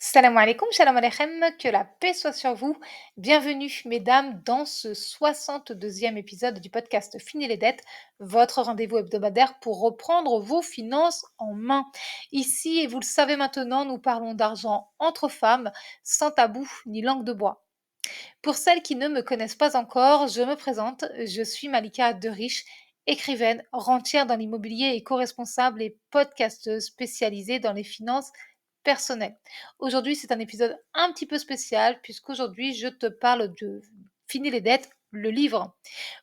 Salam alaikum, shalom aleichem, que la paix soit sur vous. Bienvenue, mesdames, dans ce 62e épisode du podcast Fini les dettes, votre rendez-vous hebdomadaire pour reprendre vos finances en main. Ici, et vous le savez maintenant, nous parlons d'argent entre femmes, sans tabou ni langue de bois. Pour celles qui ne me connaissent pas encore, je me présente, je suis Malika Deriche, écrivaine, rentière dans l'immobilier et co-responsable et podcasteuse spécialisée dans les finances personnelles. Aujourd'hui, c'est un épisode un petit peu spécial puisqu'aujourd'hui, je te parle de Fini les dettes, le livre.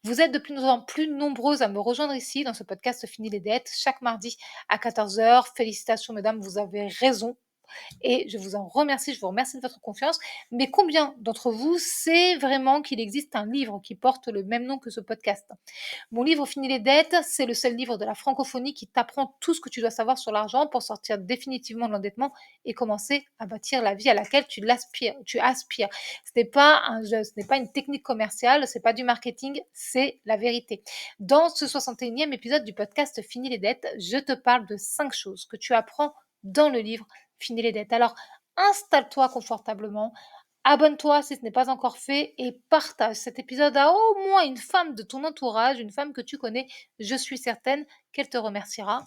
Vous êtes de plus en plus nombreuses à me rejoindre ici dans ce podcast Fini les dettes chaque mardi à 14 heures. Félicitations, mesdames, vous avez raison et je vous en remercie, je vous remercie de votre confiance. Mais combien d'entre vous sait vraiment qu'il existe un livre qui porte le même nom que ce podcast? Mon livre Fini les dettes, c'est le seul livre de la francophonie qui t'apprend tout ce que tu dois savoir sur l'argent pour sortir définitivement de l'endettement et commencer à bâtir la vie à laquelle tu aspires. Ce n'est pas un jeu, ce n'est pas une technique commerciale, c'est pas du marketing, c'est la vérité. Dans ce 61e épisode du podcast Fini les dettes, je te parle de 5 choses que tu apprends dans le livre Fini les dettes. Alors, installe-toi confortablement, abonne-toi si ce n'est pas encore fait et partage cet épisode à au moins une femme de ton entourage, une femme que tu connais. Je suis certaine qu'elle te remerciera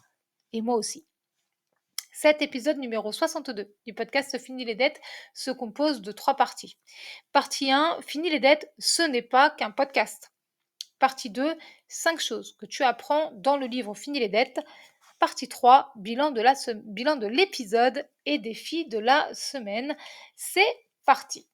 et moi aussi. Cet épisode numéro 62 du podcast Fini les dettes se compose de 3 parties. Partie 1, Fini les dettes, ce n'est pas qu'un podcast. Partie 2, 5 choses que tu apprends dans le livre Fini les dettes. Partie 3, bilan de l'épisode et défi de la semaine. C'est parti.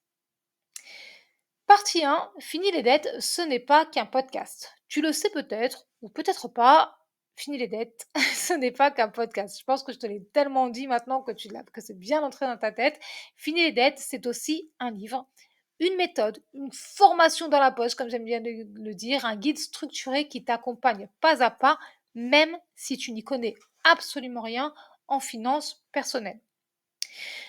Partie 1, Fini les dettes, ce n'est pas qu'un podcast. Tu le sais peut-être, ou peut-être pas, Fini les dettes, ce n'est pas qu'un podcast. Je pense que je te l'ai tellement dit maintenant que c'est bien entré dans ta tête. Fini les dettes, c'est aussi un livre, une méthode, une formation dans la poche, comme j'aime bien le dire, un guide structuré qui t'accompagne pas à pas, même si tu n'y connais absolument rien en finances personnelles.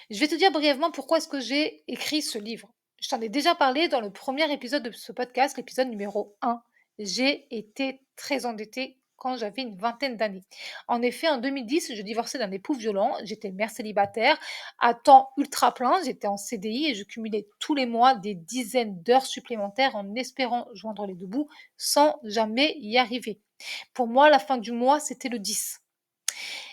Je vais te dire brièvement pourquoi est-ce que j'ai écrit ce livre. Je t'en ai déjà parlé dans le premier épisode de ce podcast, l'épisode numéro 1. J'ai été très endettée quand j'avais une vingtaine d'années. En effet, en 2010, je divorçais d'un époux violent, j'étais mère célibataire, à temps ultra plein, j'étais en CDI et je cumulais tous les mois des dizaines d'heures supplémentaires en espérant joindre les deux bouts sans jamais y arriver. Pour moi, la fin du mois, c'était le 10.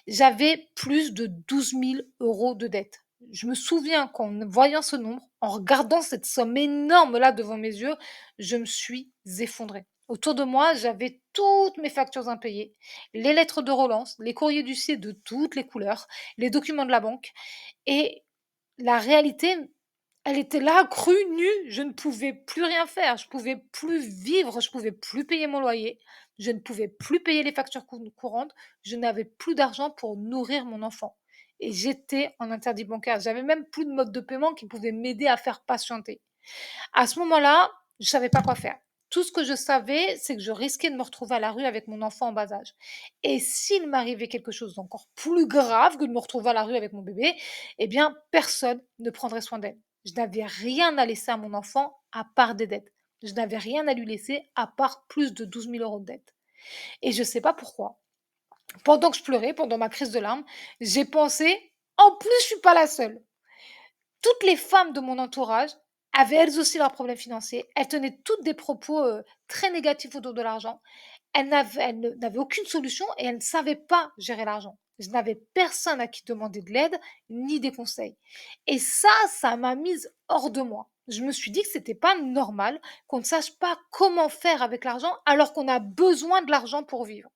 J'avais plus de 12 000 € de dettes. Je me souviens qu'en voyant ce nombre, en regardant cette somme énorme-là devant mes yeux, je me suis effondrée. Autour de moi, j'avais toutes mes factures impayées, les lettres de relance, les courriers d'huissier de toutes les couleurs, les documents de la banque et la réalité, elle était là, crue, nue, je ne pouvais plus rien faire, je pouvais plus vivre, je pouvais plus payer mon loyer, je ne pouvais plus payer les factures courantes, je n'avais plus d'argent pour nourrir mon enfant et j'étais en interdit bancaire. J'avais même plus de mode de paiement qui pouvait m'aider à faire patienter. À ce moment-là, je savais pas quoi faire. Tout ce que je savais, c'est que je risquais de me retrouver à la rue avec mon enfant en bas âge. Et s'il m'arrivait quelque chose d'encore plus grave que de me retrouver à la rue avec mon bébé, eh bien, personne ne prendrait soin d'elle. Je n'avais rien à laisser à mon enfant à part des dettes. Je n'avais rien à lui laisser à part plus de 12 000 € de dettes. Et je ne sais pas pourquoi. Pendant que je pleurais, pendant ma crise de larmes, j'ai pensé, en plus, je suis pas la seule. Toutes les femmes de mon entourage avaient elles aussi leurs problèmes financiers. Elles tenaient toutes des propos très négatifs autour de l'argent. Elles n'avaient aucune solution et elles ne savaient pas gérer l'argent. Je n'avais personne à qui demander de l'aide ni des conseils. Et ça m'a mise hors de moi. Je me suis dit que c'était pas normal qu'on ne sache pas comment faire avec l'argent alors qu'on a besoin de l'argent pour vivre.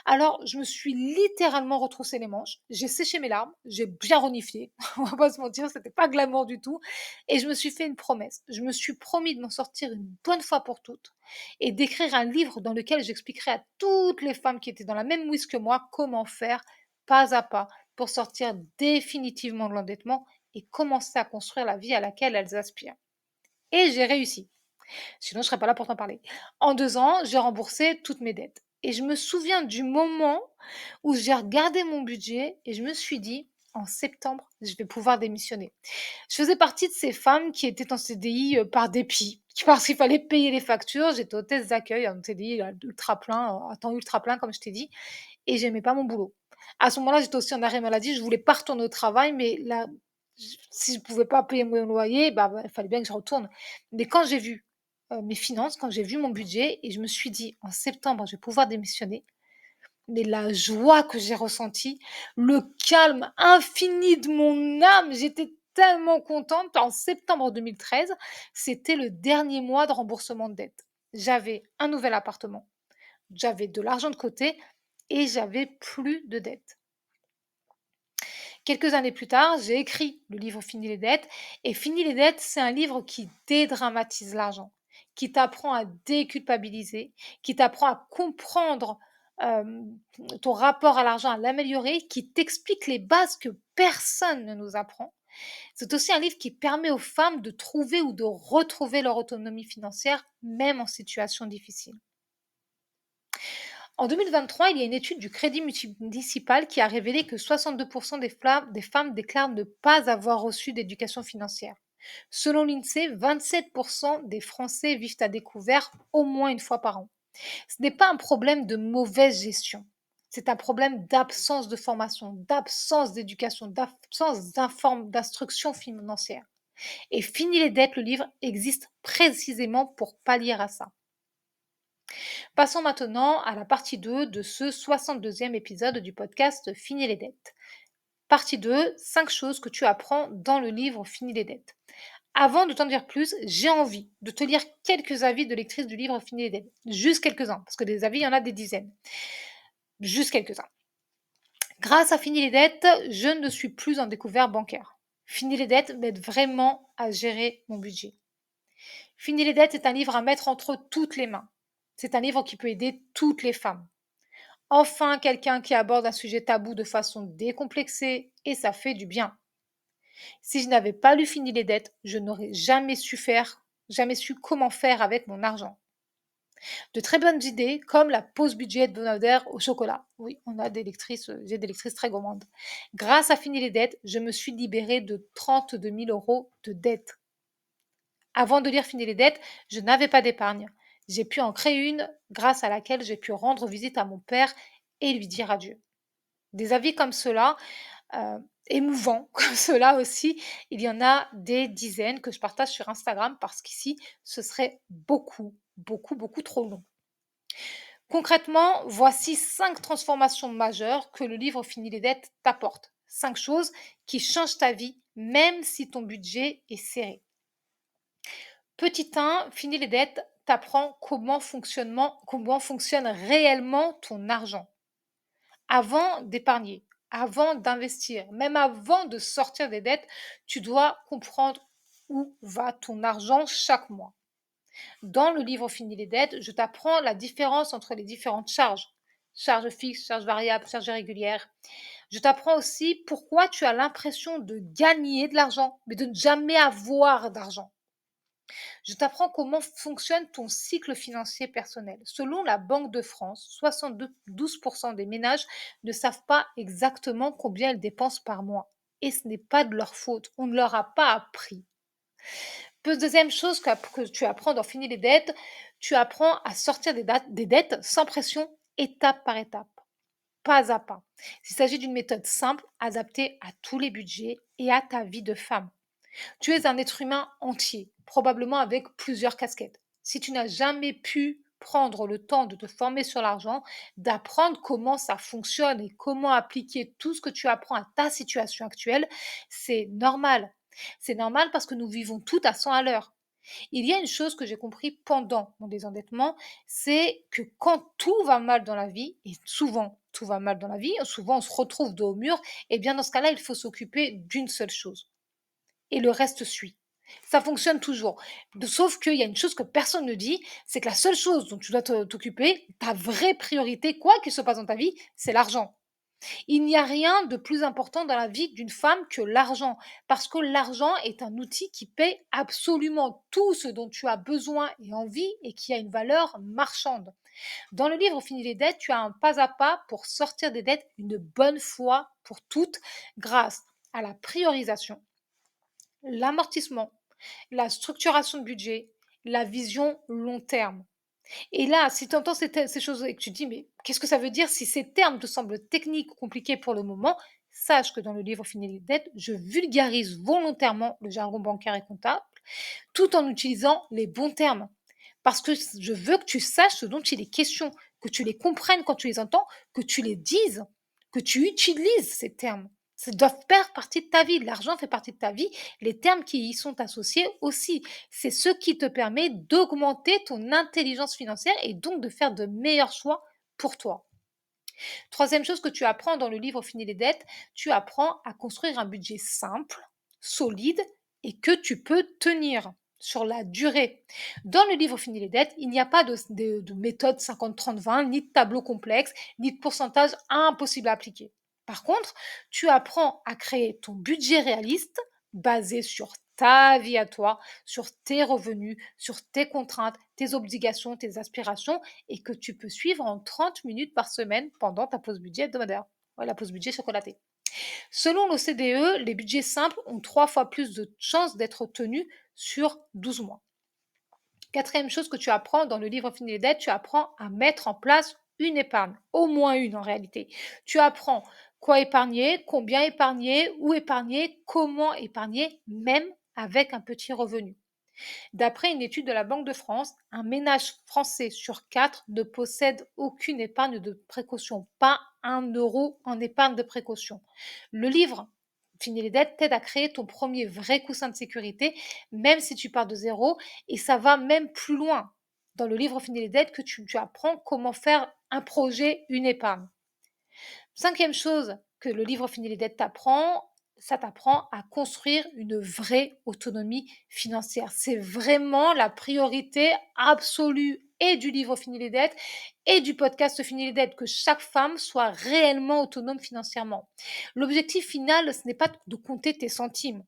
Alors, je me suis littéralement retroussé les manches, j'ai séché mes larmes, j'ai bien reniflé, on va pas se mentir, c'était pas glamour du tout et je me suis fait une promesse. Je me suis promis de m'en sortir une bonne fois pour toutes et d'écrire un livre dans lequel j'expliquerai à toutes les femmes qui étaient dans la même mouise que moi comment faire pas à pas pour sortir définitivement de l'endettement et commencer à construire la vie à laquelle elles aspirent. Et j'ai réussi. Sinon, je serais pas là pour t'en parler. En 2 ans, j'ai remboursé toutes mes dettes et je me souviens du moment où j'ai regardé mon budget et je me suis dit: «En septembre, je vais pouvoir démissionner». Je faisais partie de ces femmes qui étaient en CDI, par dépit, parce qu'il fallait payer les factures. J'étais hôtesse d'accueil en CDI, ultra plein, à temps ultra plein comme je t'ai dit et j'aimais pas mon boulot. À ce moment-là, j'étais aussi en arrêt maladie, je voulais pas retourner au travail mais Si je pouvais pas payer mon loyer, bah, il fallait bien que je retourne. Mais quand j'ai vu, mes finances, quand j'ai vu mon budget et je me suis dit: «En septembre, je vais pouvoir démissionner», mais la joie que j'ai ressentie, le calme infini de mon âme, j'étais tellement contente. En septembre 2013, c'était le dernier mois de remboursement de dette. J'avais un nouvel appartement, j'avais de l'argent de côté et j'avais plus de dettes. Quelques années plus tard, j'ai écrit le livre Fini les dettes. Et Fini les dettes, c'est un livre qui dédramatise l'argent, qui t'apprend à déculpabiliser, qui t'apprend à comprendre euh, ton rapport à l'argent, à l'améliorer, qui t'explique les bases que personne ne nous apprend. C'est aussi un livre qui permet aux femmes de trouver ou de retrouver leur autonomie financière, même en situation difficile. En 2023, il y a une étude du Crédit municipal qui a révélé que 62% des femmes déclarent ne pas avoir reçu d'éducation financière. Selon l'INSEE, 27% des Français vivent à découvert au moins une fois par an. Ce n'est pas un problème de mauvaise gestion. C'est un problème d'absence de formation, d'absence d'éducation, d'absence d'instruction financière. Et Fini les dettes, le livre, existe précisément pour pallier à ça. Passons maintenant à la partie 2 de ce 62e épisode du podcast Fini les dettes. Partie 2, 5 choses que tu apprends dans le livre Fini les dettes. Avant de t'en dire plus, j'ai envie de te lire quelques avis de lectrices du livre Fini les dettes. Juste quelques-uns, parce que des avis, il y en a des dizaines. Juste quelques-uns. Grâce à Fini les dettes, je ne suis plus en découvert bancaire. Fini les dettes m'aide vraiment à gérer mon budget. Fini les dettes est un livre à mettre entre toutes les mains. C'est un livre qui peut aider toutes les femmes. Enfin, quelqu'un qui aborde un sujet tabou de façon décomplexée et ça fait du bien. Si je n'avais pas lu Fini les dettes, je n'aurais jamais su comment faire avec mon argent. De très bonnes idées comme la pause budget hebdomadaire au chocolat. Oui, j'ai des lectrices très gourmandes. Grâce à Fini les dettes, je me suis libérée de 32 000 euros de dettes. Avant de lire Fini les dettes, je n'avais pas d'épargne. J'ai pu en créer une grâce à laquelle j'ai pu rendre visite à mon père et lui dire adieu. Des avis comme cela, émouvants comme cela aussi, il y en a des dizaines que je partage sur Instagram parce qu'ici, ce serait beaucoup, beaucoup, beaucoup trop long. Concrètement, voici 5 transformations majeures que le livre Fini les dettes t'apporte. 5 choses qui changent ta vie, même si ton budget est serré. Petit 1, Fini les dettes t'apprend comment fonctionne réellement ton argent. Avant d'épargner, avant d'investir, même avant de sortir des dettes, tu dois comprendre où va ton argent chaque mois. Dans le livre Fini les dettes, je t'apprends la différence entre les différentes charges. Charges fixes, charges variables, charges régulières. Je t'apprends aussi pourquoi tu as l'impression de gagner de l'argent, mais de ne jamais avoir d'argent. Je t'apprends comment fonctionne ton cycle financier personnel. Selon la Banque de France, 72% des ménages ne savent pas exactement combien ils dépensent par mois. Et ce n'est pas de leur faute. On ne leur a pas appris. Deuxième chose que tu apprends dans Fini les dettes, tu apprends à sortir des dettes sans pression, étape par étape, pas à pas. Il s'agit d'une méthode simple, adaptée à tous les budgets et à ta vie de femme. Tu es un être humain entier, probablement avec plusieurs casquettes. Si tu n'as jamais pu prendre le temps de te former sur l'argent, d'apprendre comment ça fonctionne et comment appliquer tout ce que tu apprends à ta situation actuelle, c'est normal. C'est normal parce que nous vivons tout à 100 à l'heure. Il y a une chose que j'ai compris pendant mon désendettement, c'est que quand tout va mal dans la vie, et souvent tout va mal dans la vie, souvent on se retrouve dos au mur, et bien dans ce cas-là, il faut s'occuper d'une seule chose et le reste suit. Ça fonctionne toujours. Sauf qu'il y a une chose que personne ne dit, c'est que la seule chose dont tu dois t'occuper, ta vraie priorité, quoi qu'il se passe dans ta vie, c'est l'argent. Il n'y a rien de plus important dans la vie d'une femme que l'argent, parce que l'argent est un outil qui paie absolument tout ce dont tu as besoin et envie et qui a une valeur marchande. Dans le livre Fini les dettes, tu as un pas à pas pour sortir des dettes une bonne fois pour toutes grâce à la priorisation, l'amortissement, la structuration de budget, la vision long terme. Et là, si tu entends ces choses et que tu te dis, mais qu'est-ce que ça veut dire si ces termes te semblent techniques ou compliqués pour le moment, Sache que dans le livre Fini les dettes, je vulgarise volontairement le jargon bancaire et comptable tout en utilisant les bons termes. Parce que je veux que tu saches ce dont il est question, que tu les comprennes quand tu les entends, que tu les dises, que tu utilises ces termes. Ça doit faire partie de ta vie. L'argent fait partie de ta vie. Les termes qui y sont associés aussi. C'est ce qui te permet d'augmenter ton intelligence financière et donc de faire de meilleurs choix pour toi. Troisième chose que tu apprends dans le livre Fini les dettes, tu apprends à construire un budget simple, solide et que tu peux tenir sur la durée. Dans le livre Fini les dettes, il n'y a pas de méthode 50-30-20, ni de tableau complexe, ni de pourcentage impossible à appliquer. Par contre, tu apprends à créer ton budget réaliste basé sur ta vie à toi, sur tes revenus, sur tes contraintes, tes obligations, tes aspirations et que tu peux suivre en 30 minutes par semaine pendant ta pause budget hebdomadaire. Ouais, la pause budget chocolatée. Selon l'OCDE, les budgets simples ont 3 fois plus de chances d'être tenus sur 12 mois. Quatrième chose que tu apprends dans le livre Fini les dettes, tu apprends à mettre en place une épargne, au moins une en réalité. Tu apprends quoi épargner, combien épargner, où épargner, comment épargner, même avec un petit revenu. D'après une étude de la Banque de France, un ménage français sur 4 ne possède aucune épargne de précaution, pas 1 euro en épargne de précaution. Le livre Fini les dettes t'aide à créer ton premier vrai coussin de sécurité, même si tu pars de zéro, et ça va même plus loin. Dans le livre Fini les dettes, que tu apprends comment faire un projet, une épargne. Cinquième chose que le livre Fini les dettes t'apprend, ça t'apprend à construire une vraie autonomie financière. C'est vraiment la priorité absolue et du livre Fini les dettes et du podcast Fini les dettes, que chaque femme soit réellement autonome financièrement. L'objectif final, ce n'est pas de compter tes centimes.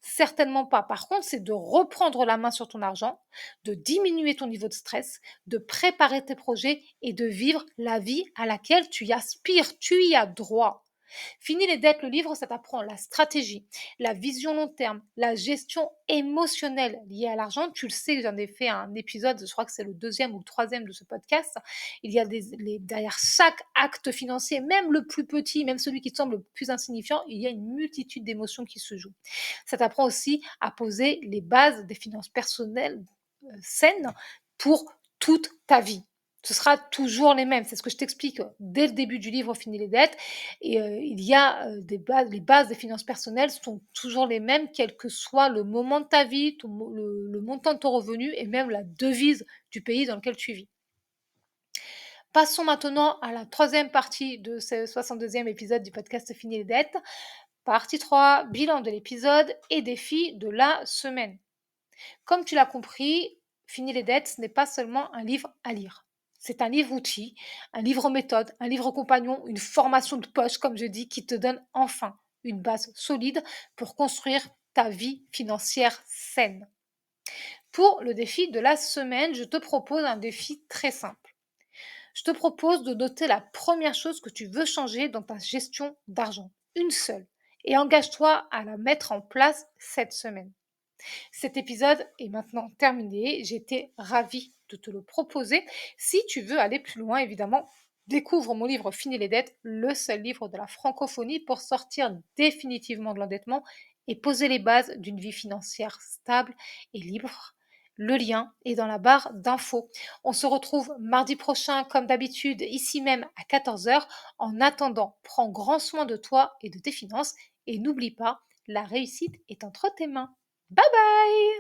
Certainement pas. Par contre, c'est de reprendre la main sur ton argent, de diminuer ton niveau de stress, de préparer tes projets et de vivre la vie à laquelle tu y aspires. Tu y as droit. Fini les dettes, le livre, ça t'apprend la stratégie, la vision long terme, la gestion émotionnelle liée à l'argent. Tu le sais, j'en ai fait un épisode, je crois que c'est le deuxième ou le troisième de ce podcast. Il y a derrière chaque acte financier, même le plus petit, même celui qui te semble le plus insignifiant, il y a une multitude d'émotions qui se jouent. Ça t'apprend aussi à poser les bases des finances personnelles saines pour toute ta vie. Ce sera toujours les mêmes. C'est ce que je t'explique dès le début du livre Fini les dettes. Et il y a des bases, les bases des finances personnelles sont toujours les mêmes, quel que soit le moment de ta vie, le montant de ton revenu et même la devise du pays dans lequel tu vis. Passons maintenant à la troisième partie de ce 62e épisode du podcast Fini les dettes. Partie 3, bilan de l'épisode et défi de la semaine. Comme tu l'as compris, Fini les dettes, ce n'est pas seulement un livre à lire. C'est un livre outil, un livre méthode, un livre compagnon, une formation de poche, comme je dis, qui te donne enfin une base solide pour construire ta vie financière saine. Pour le défi de la semaine, je te propose un défi très simple. Je te propose de noter la première chose que tu veux changer dans ta gestion d'argent, une seule, et engage-toi à la mettre en place cette semaine. Cet épisode est maintenant terminé. J'étais ravie de te le proposer. Si tu veux aller plus loin, évidemment, découvre mon livre Fini les dettes, le seul livre de la francophonie pour sortir définitivement de l'endettement et poser les bases d'une vie financière stable et libre. Le lien est dans la barre d'infos. On se retrouve mardi prochain, comme d'habitude, ici même à 14 heures. En attendant, prends grand soin de toi et de tes finances et n'oublie pas, la réussite est entre tes mains. Bye bye!